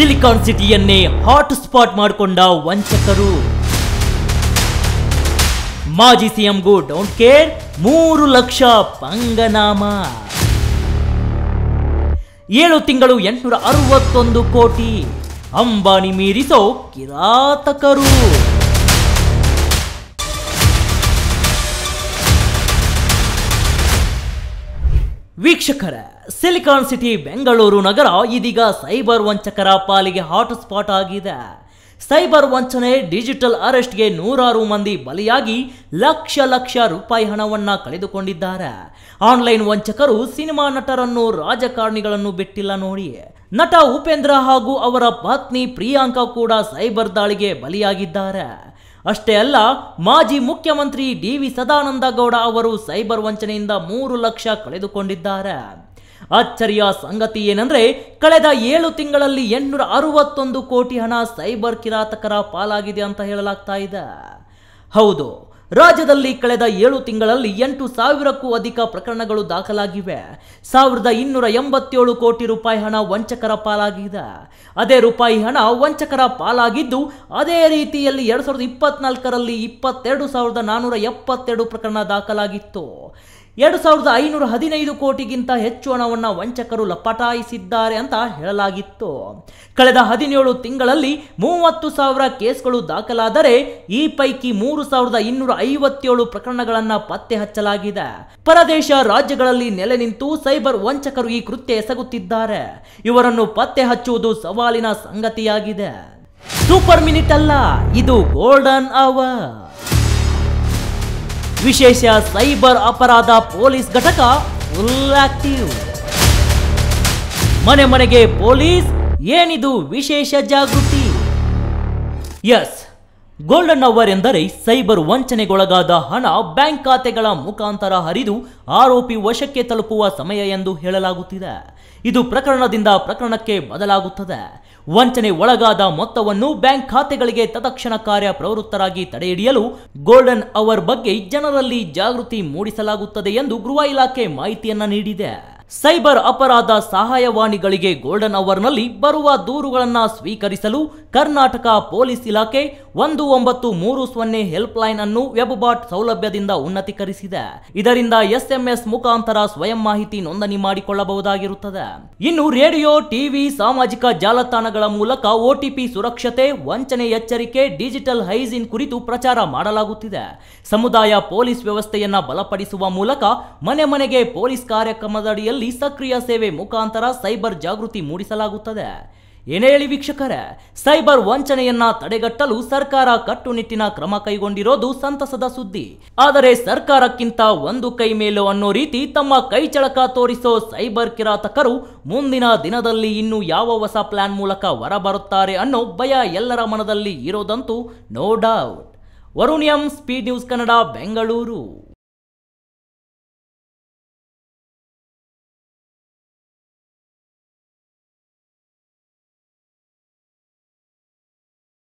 Silicon ಸಿಟಿಯನ್ನೇ hot spot ಮಾಡಿಕೊಂಡ ವಂಚಕರು. ಮಾಜಿ ಸಿಎಂಗೂ don't care, 3 lakh ಪಂಗನಾಮ. 7 ತಿಂಗಳು 861 ಕೋಟಿ. ಅಂಬಾನಿ ಮೀರಿಸೋ ಕಿರಾತಕರು. ವೀಕ್ಷಕರ, ಸಿಲಿಕಾನ್ ಸಿಟಿ ಬೆಂಗಳೂರು ನಗರ ಇದೀಗ ಸೈಬರ್ ವಂಚಕರ ಪಾಲಿಗೆ ಹಾಟ್ ಸ್ಪಾಟ್ ಆಗಿದೆ. ಸೈಬರ್ ವಂಚನೆ, ಡಿಜಿಟಲ್ ಅರೆಸ್ಟ್ಗೆ ನೂರಾರು ಮಂದಿ ಬಲಿಯಾಗಿ ಲಕ್ಷ ರೂಪಾಯಿ ಹಣವನ್ನ ಕಳೆದುಕೊಂಡಿದ್ದಾರೆ. ಆನ್ಲೈನ್ ವಂಚಕರು ಸಿನಿಮಾ ನಟರನ್ನು, ರಾಜಕಾರಣಿಗಳನ್ನು ಬಿಟ್ಟಿಲ್ಲ ನೋಡಿ. ನಟ ಉಪೇಂದ್ರ ಹಾಗೂ ಅವರ ಪತ್ನಿ ಪ್ರಿಯಾಂಕಾ ಕೂಡ ಸೈಬರ್ ದಾಳಿಗೆ ಬಲಿಯಾಗಿದ್ದಾರೆ. ಅಷ್ಟೇ ಅಲ್ಲ, ಮಾಜಿ ಮುಖ್ಯಮಂತ್ರಿ ಡಿ.ವಿ. ಸದಾನಂದ ಗೌಡ ಅವರು ಸೈಬರ್ ವಂಚನೆಯಿಂದ 3 ಲಕ್ಷ ಕಳೆದುಕೊಂಡಿದ್ದಾರೆ. ಅಚ್ಚರಿಯ ಸಂಗತಿ ಏನಂದ್ರೆ, ಕಳೆದ 7 ತಿಂಗಳಲ್ಲಿ 861 ಕೋಟಿ ಹಣ ಸೈಬರ್ ಕಿರಾತಕರ ಪಾಲಾಗಿದೆ ಅಂತ ಹೇಳಲಾಗ್ತಾ ಇದೆ. ಹೌದು, ರಾಜ್ಯದಲ್ಲಿ ಕಳೆದ 7 ತಿಂಗಳಲ್ಲಿ 8,000ಕ್ಕೂ ಅಧಿಕ ಪ್ರಕರಣಗಳು ದಾಖಲಾಗಿವೆ. 1,287 ಕೋಟಿ ರೂಪಾಯಿ ಹಣ ವಂಚಕರ ಪಾಲಾಗಿದೆ. ಅದೇ ರೂಪಾಯಿ ಹಣ ವಂಚಕರ ಪಾಲಾಗಿದ್ದು, ಅದೇ ರೀತಿಯಲ್ಲಿ 2024ರಲ್ಲಿ 22,472 ಪ್ರಕರಣ ದಾಖಲಾಗಿತ್ತು. 2,515 ಕೋಟಿಗಿಂತ ಹೆಚ್ಚು ಹಣವನ್ನು ವಂಚಕರು ಲಪಟಾಯಿಸಿದ್ದಾರೆ ಅಂತ ಹೇಳಲಾಗಿತ್ತು. ಕಳೆದ 17 ತಿಂಗಳಲ್ಲಿ 30,000 ಕೇಸ್ಗಳು ದಾಖಲಾದರೆ ಈ ಪೈಕಿ 3,257 ಪ್ರಕರಣಗಳನ್ನು ಪತ್ತೆ ಹಚ್ಚಲಾಗಿದೆ. ಪರದೇಶ ರಾಜ್ಯಗಳಲ್ಲಿ ನೆಲೆ ನಿಂತು ಸೈಬರ್ ವಂಚಕರು ಈ ಕೃತ್ಯ ಎಸಗುತ್ತಿದ್ದಾರೆ. ಇವರನ್ನು ಪತ್ತೆ ಹಚ್ಚುವುದು ಸವಾಲಿನ ಸಂಗತಿಯಾಗಿದೆ. ಸೂಪರ್ ಮಿನಿಟ್ ಅಲ್ಲ, ಇದು ಗೋಲ್ಡನ್ ಅವರ್. ವಿಶೇಷ ಸೈಬರ್ ಅಪರಾಧ ಪೊಲೀಸ್ ಘಟಕ ಫುಲ್ ಆಕ್ಟಿವ್. ಮನೆ ಮನೆಗೆ ಪೊಲೀಸ್, ಏನಿದು ವಿಶೇಷ ಜಾಗೃತಿ? ಎಸ್, ಗೋಲ್ಡನ್ ಅವರ್ ಎಂದರೆ ಸೈಬರ್ ವಂಚನೆಗೊಳಗಾದ ಹಣ ಬ್ಯಾಂಕ್ ಖಾತೆಗಳ ಮುಖಾಂತರ ಹರಿದು ಆರೋಪಿ ವಶಕ್ಕೆ ತಲುಪುವ ಸಮಯ ಎಂದು ಹೇಳಲಾಗುತ್ತಿದೆ. ಇದು ಪ್ರಕರಣದಿಂದ ಪ್ರಕರಣಕ್ಕೆ ಬದಲಾಗುತ್ತದೆ. ವಂಚನೆ ಒಳಗಾದ ಮೊತ್ತವನ್ನು ಬ್ಯಾಂಕ್ ಖಾತೆಗಳಿಗೆ ತತ್ಕ್ಷಣ ಕಾರ್ಯ ಪ್ರವೃತ್ತರಾಗಿ ತಡೆಹಿಡಿಯಲು ಗೋಲ್ಡನ್ ಅವರ್ ಬಗ್ಗೆ ಜನರಲ್ಲಿ ಜಾಗೃತಿ ಮೂಡಿಸಲಾಗುತ್ತದೆ ಎಂದು ಗೃಹ ಇಲಾಖೆ ಮಾಹಿತಿಯನ್ನ ನೀಡಿದೆ. ಸೈಬರ್ ಅಪರಾಧ ಸಹಾಯವಾಣಿಗಳಿಗೆ ಗೋಲ್ಡನ್ ಅವರ್ನಲ್ಲಿ ಬರುವ ದೂರುಗಳನ್ನು ಸ್ವೀಕರಿಸಲು ಕರ್ನಾಟಕ ಪೊಲೀಸ್ ಇಲಾಖೆ 1930 ಹೆಲ್ಪ್ ಲೈನ್ ಅನ್ನು ವೆಬ್ ಬಾಟ್ ಸೌಲಭ್ಯದಿಂದ ಉನ್ನತೀಕರಿಸಿದೆ. ಇದರಿಂದ SMS ಮುಖಾಂತರ ಸ್ವಯಂ ಮಾಹಿತಿ ನೋಂದಣಿ ಮಾಡಿಕೊಳ್ಳಬಹುದಾಗಿರುತ್ತದೆ. ಇನ್ನು ರೇಡಿಯೋ, ಟಿವಿ, ಸಾಮಾಜಿಕ ಜಾಲತಾಣಗಳ ಮೂಲಕ OTP ಸುರಕ್ಷತೆ, ವಂಚನೆ ಎಚ್ಚರಿಕೆ, ಡಿಜಿಟಲ್ ಹೈಜೀನ್ ಕುರಿತು ಪ್ರಚಾರ ಮಾಡಲಾಗುತ್ತಿದೆ. ಸಮುದಾಯ ಪೊಲೀಸ್ ವ್ಯವಸ್ಥೆಯನ್ನ ಬಲಪಡಿಸುವ ಮೂಲಕ ಮನೆ ಮನೆಗೆ ಪೊಲೀಸ್ ಕಾರ್ಯಕ್ರಮದಡಿಯಲ್ಲಿ ಸಕ್ರಿಯ ಸೇವೆ ಮುಖಾಂತರ ಸೈಬರ್ ಜಾಗೃತಿ ಮೂಡಿಸಲಾಗುತ್ತದೆ. ಏನೇ ಹೇಳಿ ವೀಕ್ಷಕರೇ, ಸೈಬರ್ ವಂಚನೆಯನ್ನ ತಡೆಗಟ್ಟಲು ಸರ್ಕಾರ ಕಟ್ಟುನಿಟ್ಟಿನ ಕ್ರಮ ಕೈಗೊಂಡಿರೋದು ಸಂತಸದ ಸುದ್ದಿ. ಆದರೆ ಸರ್ಕಾರಕ್ಕಿಂತ ಒಂದು ಕೈ ಮೇಲು ಅನ್ನೋ ರೀತಿ ತಮ್ಮ ಕೈ ಚಳಕ ತೋರಿಸೋ ಸೈಬರ್ ಕಿರಾತಕರು ಮುಂದಿನ ದಿನದಲ್ಲಿ ಇನ್ನು ಯಾವ ಹೊಸ ಪ್ಲಾನ್ ಮೂಲಕ ಹೊರಬರುತ್ತಾರೆ ಅನ್ನೋ ಭಯ ಎಲ್ಲರ ಮನದಲ್ಲಿ ಇರೋದಂತೂ no doubt. Varun M, speed news Kannada, Bengaluru.